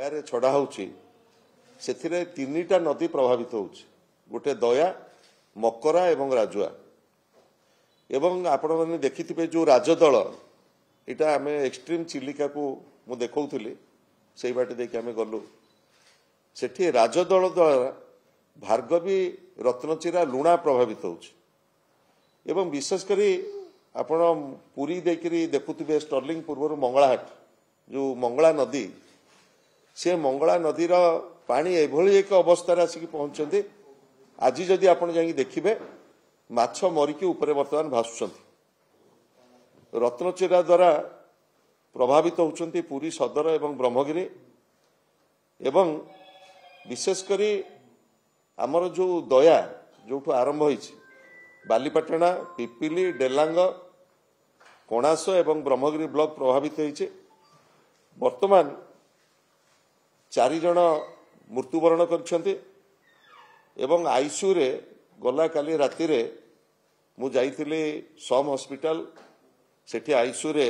ଦୟାରେ ଛଡ଼ା ହେଉଛି ସେଥିରେ ତିନିଟା ନଦୀ ପ୍ରଭାବିତ ହେଉଛି ଗୋଟେ ଦୟା ମକରା ଏବଂ ରାଜୁଆ ଏବଂ ଆପଣମାନେ ଦେଖିଥିବେ ଯେଉଁ ରାଜଦଳ ଏଇଟା ଆମେ ଏକ୍ସଟ୍ରିମ୍ ଚିଲିକାକୁ ମୁଁ ଦେଖାଉଥିଲି ସେଇ ବାଟେ ଦେଇକି ଆମେ ଗଲୁ ସେଠି ରାଜଦଳ ଦ୍ୱାରା ଭାର୍ଗବୀ ରତ୍ନଚିରା ଲୁଣା ପ୍ରଭାବିତ ହେଉଛି ଏବଂ ବିଶେଷ କରି ଆପଣ ପୁରୀ ଦେଇକରି ଦେଖୁଥିବେ ଷ୍ଟର୍ଲିଂ ପୂର୍ବରୁ ମଙ୍ଗଳାହାଟ ଯେଉଁ ମଙ୍ଗଳା ନଦୀ ସେ ମଙ୍ଗଳା ନଦୀର ପାଣି ଏଭଳି ଏକ ଅବସ୍ଥାରେ ଆସିକି ପହଞ୍ଚନ୍ତି ଆଜି ଯଦି ଆପଣ ଯାଇକି ଦେଖିବେ ମାଛ ମରିକି ଉପରେ ବର୍ତ୍ତମାନ ଭାସୁଛନ୍ତି ରତ୍ନଚିରା ଦ୍ୱାରା ପ୍ରଭାବିତ ହେଉଛନ୍ତି ପୁରୀ ସଦର ଏବଂ ବ୍ରହ୍ମଗିରି ଏବଂ ବିଶେଷ କରି ଆମର ଯେଉଁ ଦୟା ଯେଉଁଠୁ ଆରମ୍ଭ ହୋଇଛି ବାଲିପାଟଣା ପିପିଲି ଡେଲାଙ୍ଗ କଣାସ ଏବଂ ବ୍ରହ୍ମଗିରି ବ୍ଲକ ପ୍ରଭାବିତ ହୋଇଛି ବର୍ତ୍ତମାନ 4 ଜଣ ମୃତ୍ୟୁବରଣ କରିଛନ୍ତି ଏବଂ ଆଇସିୟୁରେ ଗଲା କାଲି ରାତିରେ ମୁଁ ଯାଇଥିଲି ସମ୍ ହସ୍ପିଟାଲ ସେଠି ଆଇସିୟୁରେ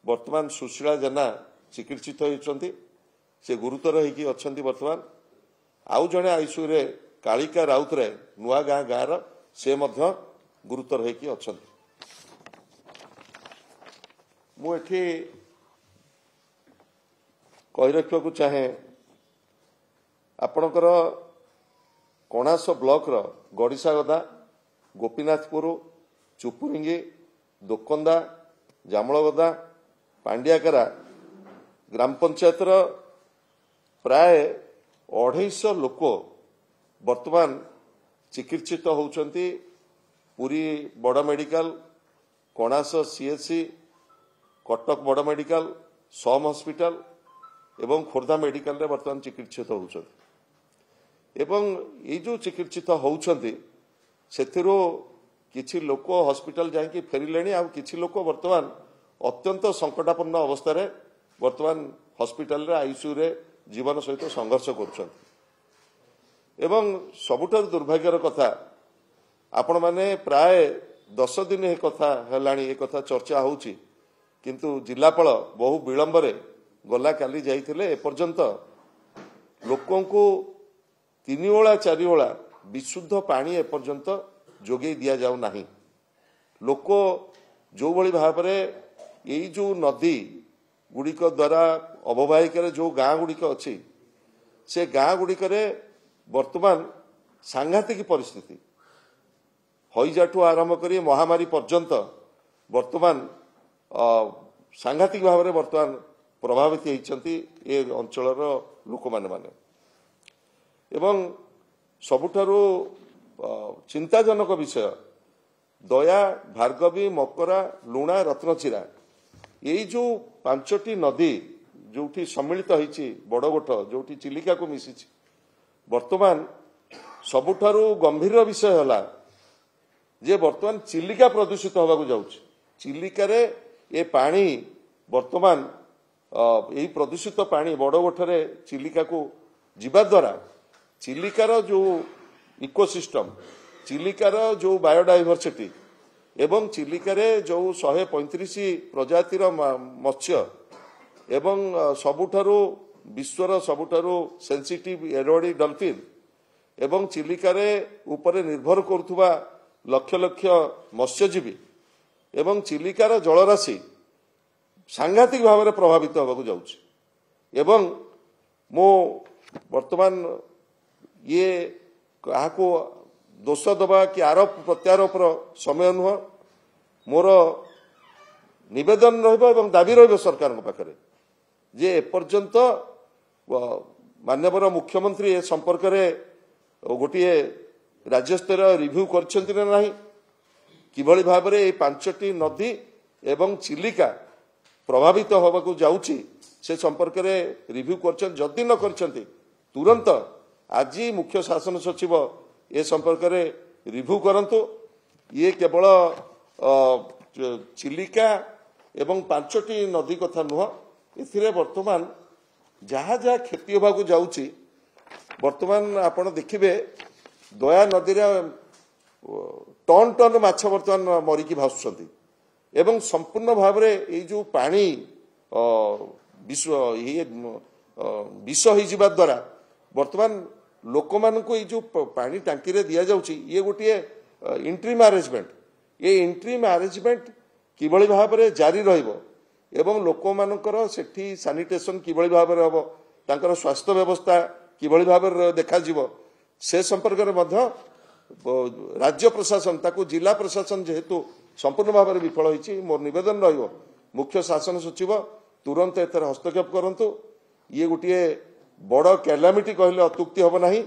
ବର୍ତ୍ତମାନ ସୁଶୀଳା ଜେନା ଚିକିତ୍ସିତ ହେଉଛନ୍ତି ସେ ଗୁରୁତର ହେଇକି ଅଛନ୍ତି ବର୍ତ୍ତମାନ ଆଉ ଜଣେ ଆଇସିୟୁରେ କାଳିକା ରାଉତରାୟ ନୂଆ ଗାଁର ସେ ମଧ୍ୟ ଗୁରୁତର ହେଇକି ଅଛନ୍ତି ମୁଁ ଏଠି କହି ରଖିବାକୁ ଚାହେଁ ଆପଣଙ୍କର କଣାସ ବ୍ଲକର ଗଡ଼ିଶାଗଦା ଗୋପୀନାଥପୁର ଚୁପୁରିଙ୍ଗି ଦୋକନ୍ଦା ଜାମଳଗଦା ପାଣ୍ଡିଆକାରା ଗ୍ରାମ ପଞ୍ଚାୟତର ପ୍ରାୟ 250 ଲୋକ ବର୍ତ୍ତମାନ ଚିକିତ୍ସିତ ହେଉଛନ୍ତି ପୁରୀ ବଡ଼ ମେଡିକାଲ କଣାସ ସିଏଚସି କଟକ ବଡ଼ ମେଡିକାଲ ସମ୍ ହସ୍ପିଟାଲ ଏବଂ ଖୋର୍ଦ୍ଧା ମେଡିକାଲରେ ବର୍ତ୍ତମାନ ଚିକିତ୍ସିତ ହେଉଛନ୍ତି ଏବଂ ଏଇ ଯେଉଁ ଚିକିତ୍ସିତ ହେଉଛନ୍ତି ସେଥିରୁ କିଛି ଲୋକ ହସ୍ପିଟାଲ ଯାଇକି ଫେରିଲେଣି ଆଉ କିଛି ଲୋକ ବର୍ତ୍ତମାନ ଅତ୍ୟନ୍ତ ସଙ୍କଟାପନ୍ନ ଅବସ୍ଥାରେ ବର୍ତ୍ତମାନ ହସ୍ପିଟାଲରେ ଆଇସିୟୁରେ ଜୀବନ ସହିତ ସଂଘର୍ଷ କରୁଛନ୍ତି ଏବଂ ସବୁଠାରୁ ଦୁର୍ଭାଗ୍ୟର କଥା ଆପଣମାନେ ପ୍ରାୟ 10 ଦିନ ଏ କଥା ହେଲାଣି ଏ କଥା ଚର୍ଚ୍ଚା ହେଉଛି କିନ୍ତୁ ଜିଲ୍ଲାପାଳ ବହୁ ବିଳମ୍ବରେ ଗଲା କାଲି ଯାଇଥିଲେ ଏପର୍ଯ୍ୟନ୍ତ ଲୋକଙ୍କୁ 3 ଓଳା 4 ଓଳା ବିଶୁଦ୍ଧ ପାଣି ଏପର୍ଯ୍ୟନ୍ତ ଯୋଗାଇ ଦିଆଯାଉ ନାହିଁ ଲୋକ ଯେଉଁଭଳି ଭାବରେ ଏଇ ଯେଉଁ ନଦୀ ଗୁଡ଼ିକ ଦ୍ୱାରା ଅବବାହିକାରେ ଯେଉଁ ଗାଁ ଗୁଡ଼ିକ ଅଛି ସେ ଗାଁ ଗୁଡ଼ିକରେ ବର୍ତ୍ତମାନ ସାଂଘାତିକ ପରିସ୍ଥିତି ହଇଜାଠୁ ଆରମ୍ଭ କରି ମହାମାରୀ ପର୍ଯ୍ୟନ୍ତ ବର୍ତ୍ତମାନ ସାଂଘାତିକ ଭାବରେ ବର୍ତ୍ତମାନ ପ୍ରଭାବିତ ହୋଇଛନ୍ତି ଏ ଅଞ୍ଚଳର ଲୋକମାନେ ଏବଂ ସବୁଠାରୁ ଚିନ୍ତାଜନକ ବିଷୟ ଦୟା ଭାର୍ଗବୀ ମକରା ଲୁଣା ରତ୍ନଚିରା ଏଇ ଯେଉଁ 5ଟି ନଦୀ ଯେଉଁଠି ସମ୍ମିଳିତ ହୋଇଛି ବଡ଼ଗୋଠ ଯେଉଁଠି ଚିଲିକାକୁ ମିଶିଛି ବର୍ତ୍ତମାନ ସବୁଠାରୁ ଗମ୍ଭୀର ବିଷୟ ହେଲା ଯେ ବର୍ତ୍ତମାନ ଚିଲିକା ପ୍ରଦୂଷିତ ହେବାକୁ ଯାଉଛି ଚିଲିକାରେ ଏ ପାଣି ବର୍ତ୍ତମାନ ଏହି ପ୍ରଦୂଷିତ ପାଣି ବଡ଼ଗୋଠରେ ଚିଲିକାକୁ ଯିବା ଦ୍ୱାରା ଚିଲିକାର ଯେଉଁ ଇକୋସିଷ୍ଟମ ଚିଲିକାର ଯେଉଁ ବାୟୋଡାଇଭର୍ସିଟି ଏବଂ ଚିଲିକାରେ ଯେଉଁ 135 ପ୍ରଜାତିର ମତ୍ସ୍ୟ ଏବଂ ସବୁଠାରୁ ବିଶ୍ୱର ସବୁଠାରୁ ସେନ୍ସିଟିଭ ଏରୋଡି ଡଲଫିନ୍ ଏବଂ ଚିଲିକାରେ ଉପରେ ନିର୍ଭର କରୁଥିବା ଲକ୍ଷ ଲକ୍ଷ ମତ୍ସ୍ୟଜୀବୀ ଏବଂ ଚିଲିକାର ଜଳରାଶି ସାଂଘାତିକ ଭାବରେ ପ୍ରଭାବିତ ହେବାକୁ ଯାଉଛି ଏବଂ ମୁଁ ବର୍ତ୍ତମାନ ଇଏ କାହାକୁ ଦୋଷ ଦେବା କି ଆରୋପ ପ୍ରତ୍ୟାରୋପର ସମୟ ନୁହଁ ମୋର ନିବେଦନ ରହିବ ଏବଂ ଦାବି ରହିବ ସରକାରଙ୍କ ପାଖରେ ଯେ ଏପର୍ଯ୍ୟନ୍ତ ମାନ୍ୟବର ମୁଖ୍ୟମନ୍ତ୍ରୀ ଏ ସମ୍ପର୍କରେ ଗୋଟିଏ ରାଜ୍ୟସ୍ତରୀୟ ରିଭ୍ୟୁ କରିଛନ୍ତି ନା ନାହିଁ କିଭଳି ଭାବରେ এই 5ଟି ନଦୀ ଏବଂ ଚିଲିକା ପ୍ରଭାବିତ ହେବାକୁ ଯାଉଛି ସେ ସମ୍ପର୍କରେ ରିଭ୍ୟୁ କରିଛନ୍ତି ଯଦି ନ କରିଛନ୍ତି ତୁରନ୍ତ ଆଜି ମୁଖ୍ୟ ଶାସନ ସଚିବ ଏ ସମ୍ପର୍କରେ ରିଭ୍ୟୁ କରନ୍ତୁ ଇଏ କେବଳ ଚିଲିକା ଏବଂ 5ଟି ନଦୀ କଥା ନୁହଁ ଏଥିରେ ବର୍ତ୍ତମାନ ଯାହା ଯାହା କ୍ଷତି ହେବାକୁ ଯାଉଛି ବର୍ତ୍ତମାନ ଆପଣ ଦେଖିବେ ଦୟା ନଦୀରେ ଟନ୍ ଟନ୍ ମାଛ ବର୍ତ୍ତମାନ ମରିକି ଭାସୁଛନ୍ତି ଏବଂ ସମ୍ପୂର୍ଣ୍ଣ ଭାବରେ ଏଇ ଯେଉଁ ପାଣି विष हो द्वारा बर्तमान लोक मानक जो पानी टांकी रे दिया जाउची ये गोटे इंट्रीम अरेंजमेंट ये इंट्रीम अरेंजमेंट किभली भाव में जारी रहिबो एवं लोक मानकर सेठी सैनिटेशन किभली भाव में हबो तांकर स्वास्थ्य व्यवस्था किभली भाव में देखा जीवो से संपर्क में मध्य राज्य प्रशासन ताकू जिला प्रशासन जेहेतु संपूर्ण भाव में विफल होइछि मोर निवेदन रहिबो मुख्य शासन सचिव तुरंत एथर हस्तक्षेप करंतु ये गोटे बड़ कैलामिटी कहले अत्युक्ति हब नाही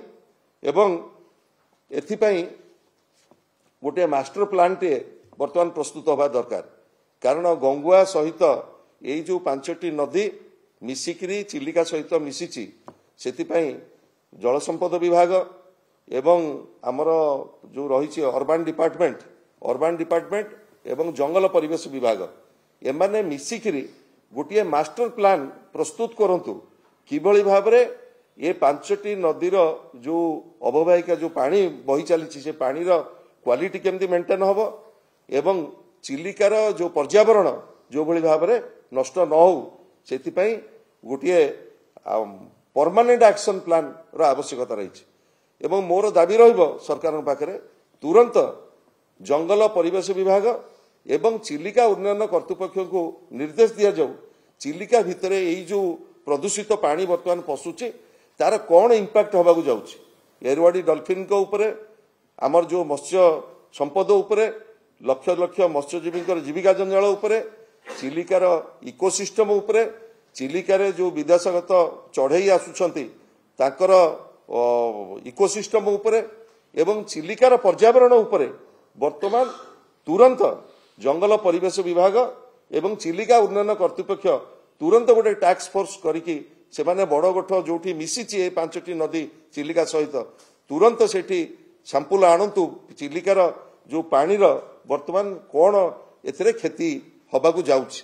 एवं एथिपाई गोटे मास्टर प्लान टे वर्तमान प्रस्तुत हवा दरकार कारण गंगुआ सहित यही जो 5टी नदी मिसिकी चिलिका सहित मिसिची सेतिपाई जल संपद विभाग एवं आमर जो रही अर्बान डिपार्टमेंट एवं जंगल परिवेश विभाग एमाने मिसिकी गोटे मास्टर प्लान प्रस्तुत करंतु किभली भाव में ये 5टी नदीर जो अववाहिका जो पानी बही चली से पानी क्वालिटी केमती मेंटेन हम एवं चिलिकार जो पर्यावरण जो भली भाव में नष्ट न हो से गोटे परमानेंट एक्शन प्लान रो आवश्यकता रही एवं मोर दाबी रहिबो सरकार पाखरे तुरंत जंगल परिवेश विभाग एवं चिलिका उन्नयन कर्तृपक्ष को निर्देश दिया जाऊ चिलिका भितर यही जो प्रदूषित पानी बर्तमान पशुचे तार कौन इंपैक्ट होबाकू जाउछि एरवाड़ी डॉल्फिन को ऊपर आमर जो मत्स्य संपद उपरे लक्ष लक्ष मत्स्यजीवी जीविका जंजाल उपरे चिलिकार इकोसिस्टम उपरे चिलिकार जो विदेशगत चढ़ई आसुछंती तांकर इकोसिस्टम उपरे एवं चिलिकार पर्यावरण उपरे वर्तमान तुरंत जंगल परिवेश विभाग एवं चिलिका उन्नयन कर्तृपक्ष तुरंत गोटे टास्क फोर्स करिकी सेमाने बड़ गोठ जोठी मिसिची 5टी नदी चिलिका सहित तुरंत सेठी सैंपल आणंतु चिलिकार जो पानीर वर्तमान कौन एथिरे क्षति हबाकू जाउछि